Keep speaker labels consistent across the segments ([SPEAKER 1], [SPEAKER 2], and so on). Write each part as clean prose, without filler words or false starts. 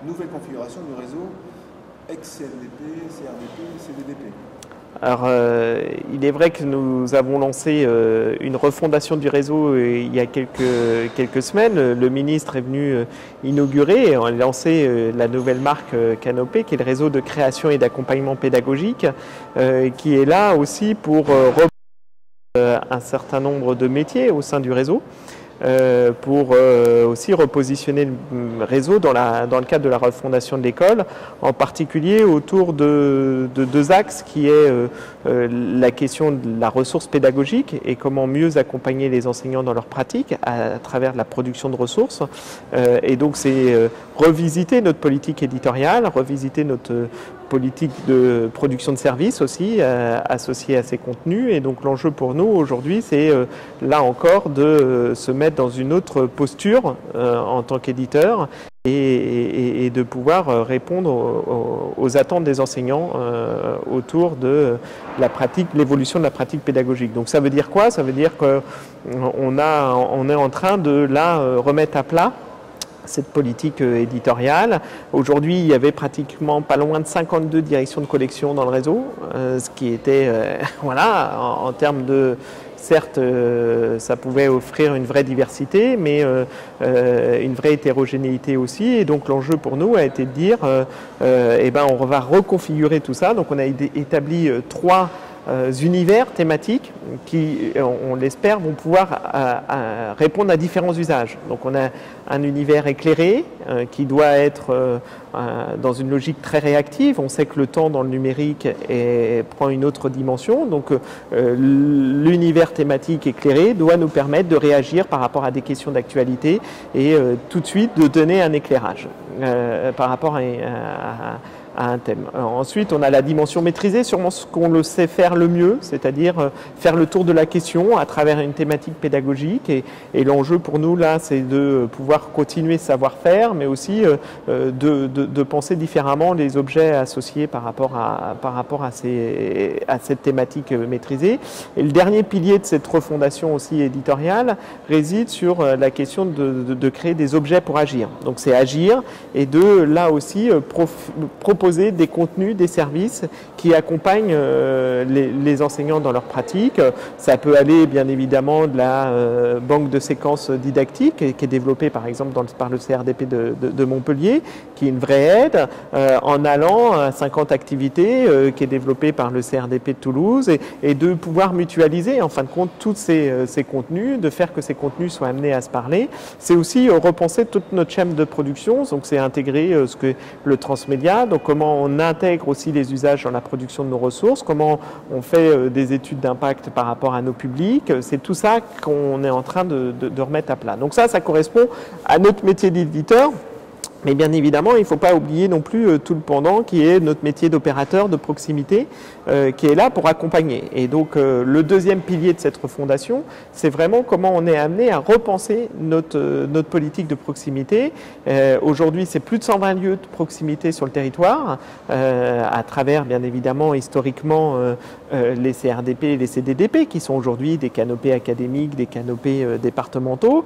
[SPEAKER 1] nouvelle configuration du réseau ex-CFDP, CRDP, CDDP?
[SPEAKER 2] Alors, il est vrai que nous avons lancé une refondation du réseau il y a quelques semaines. Le ministre est venu inaugurer et on a lancé la nouvelle marque Canopé, qui est le réseau de création et d'accompagnement pédagogique, qui est là aussi pour reprendre un certain nombre de métiers au sein du réseau. Pour aussi repositionner le réseau dans le cadre de la refondation de l'école, en particulier autour de deux axes qui est la question de la ressource pédagogique et comment mieux accompagner les enseignants dans leur pratique à travers la production de ressources. Et donc c'est revisiter notre politique éditoriale, revisiter notre politique de production de services aussi associée à ces contenus. Et donc l'enjeu pour nous aujourd'hui, c'est là encore de se mettre dans une autre posture en tant qu'éditeur et de pouvoir répondre aux attentes des enseignants autour de la pratique, l'évolution de la pratique pédagogique. Donc ça veut dire quoi? Ça veut dire qu'on est en train de là remettre à plat cette politique éditoriale. Aujourd'hui, il y avait pratiquement pas loin de 52 directions de collection dans le réseau, ce qui était, voilà, en termes de... Certes, ça pouvait offrir une vraie diversité, mais une vraie hétérogénéité aussi. Et donc l'enjeu pour nous a été de dire, eh ben, on va reconfigurer tout ça. Donc on a établi 3 univers thématiques qui, on l'espère, vont pouvoir répondre à différents usages. Donc on a un univers éclairé qui doit être dans une logique très réactive. On sait que le temps dans le numérique prend une autre dimension. Donc l'univers thématique éclairé doit nous permettre de réagir par rapport à des questions d'actualité et tout de suite de donner un éclairage par rapport à un thème. Ensuite, on a la dimension maîtrisée, sûrement ce qu'on le sait faire le mieux, c'est-à-dire faire le tour de la question à travers une thématique pédagogique. Et l'enjeu pour nous, là, c'est de pouvoir continuer ce savoir-faire, mais aussi de penser différemment les objets associés par rapport à cette thématique maîtrisée. Et le dernier pilier de cette refondation aussi éditoriale réside sur la question de créer des objets pour agir. Donc c'est agir et de, là aussi, proposer des contenus, des services qui accompagnent les enseignants dans leur pratique. Ça peut aller bien évidemment de la banque de séquences didactiques qui est développée par exemple par le CRDP de Montpellier, qui est une vraie aide, en allant à 50 activités qui est développée par le CRDP de Toulouse et de pouvoir mutualiser en fin de compte tous ces contenus, de faire que ces contenus soient amenés à se parler. C'est aussi repenser toute notre chaîne de production, donc c'est intégrer ce que le transmédia, donc comment on intègre aussi les usages dans la production de nos ressources, comment on fait des études d'impact par rapport à nos publics. C'est tout ça qu'on est en train de remettre à plat. Donc ça correspond à notre métier d'éditeur. Mais bien évidemment, il ne faut pas oublier non plus tout le pendant qui est notre métier d'opérateur de proximité qui est là pour accompagner. Et donc le deuxième pilier de cette refondation, c'est vraiment comment on est amené à repenser notre politique de proximité. Aujourd'hui, c'est plus de 120 lieux de proximité sur le territoire, à travers bien évidemment historiquement les CRDP et les CDDP qui sont aujourd'hui des canopés académiques, des canopés départementaux,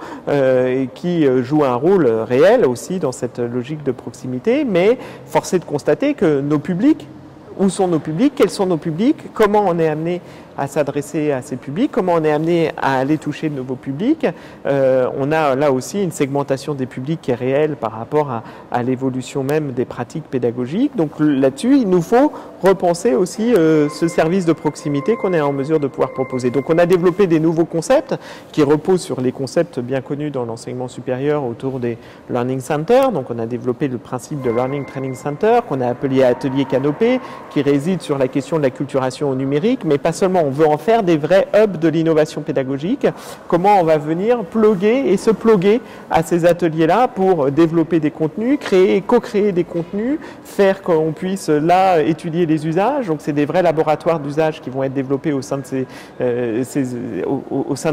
[SPEAKER 2] qui jouent un rôle réel aussi dans cette logique de proximité, mais force est de constater que nos publics, où sont nos publics, quels sont nos publics, comment on est amené à s'adresser à ces publics, comment on est amené à aller toucher de nouveaux publics. On a là aussi une segmentation des publics qui est réelle par rapport à l'évolution même des pratiques pédagogiques. Donc là-dessus, il nous faut repenser aussi ce service de proximité qu'on est en mesure de pouvoir proposer. Donc on a développé des nouveaux concepts qui reposent sur les concepts bien connus dans l'enseignement supérieur autour des Learning Centers. Donc on a développé le principe de Learning Training Center qu'on a appelé Atelier Canopé, qui réside sur la question de la culturation au numérique, mais pas seulement. On veut en faire des vrais hubs de l'innovation pédagogique. Comment on va venir pluguer et se pluguer à ces ateliers-là pour développer des contenus, co-créer des contenus, faire qu'on puisse là étudier les usages. Donc c'est des vrais laboratoires d'usage qui vont être développés au sein de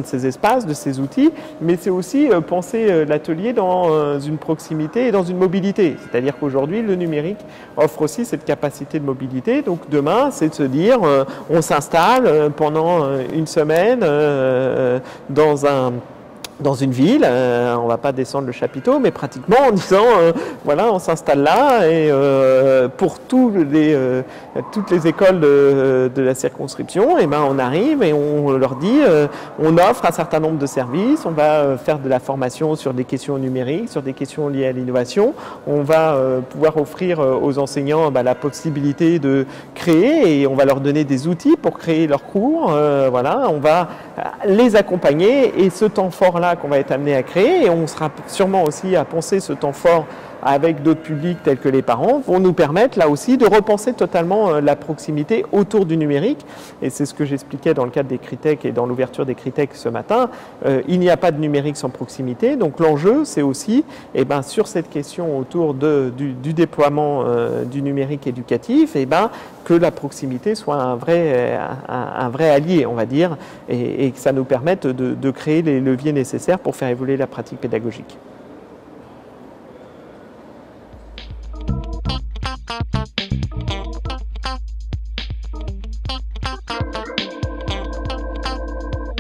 [SPEAKER 2] ces espaces, de ces outils. Mais c'est aussi penser l'atelier dans une proximité et dans une mobilité. C'est-à-dire qu'aujourd'hui, le numérique offre aussi cette capacité de mobilité. Donc demain, c'est de se dire, on s'installe pendant une semaine dans dans une ville, on va pas descendre le chapiteau, mais pratiquement en disant voilà, on s'installe là et pour toutes les écoles de la circonscription, et ben on arrive et on leur dit on offre un certain nombre de services, on va faire de la formation sur des questions numériques, sur des questions liées à l'innovation, on va pouvoir offrir aux enseignants la possibilité de créer et on va leur donner des outils pour créer leurs cours, voilà, on va les accompagner et ce temps fort là qu'on va être amené à créer, et on sera sûrement aussi à penser ce temps fort avec d'autres publics tels que les parents, vont nous permettre là aussi de repenser totalement la proximité autour du numérique. Et c'est ce que j'expliquais dans le cadre des Critech et dans l'ouverture des Critech ce matin. Il n'y a pas de numérique sans proximité. Donc l'enjeu, c'est aussi sur cette question autour du déploiement du numérique éducatif, que la proximité soit un vrai allié, on va dire, et que ça nous permette de créer les leviers nécessaires pour faire évoluer la pratique pédagogique.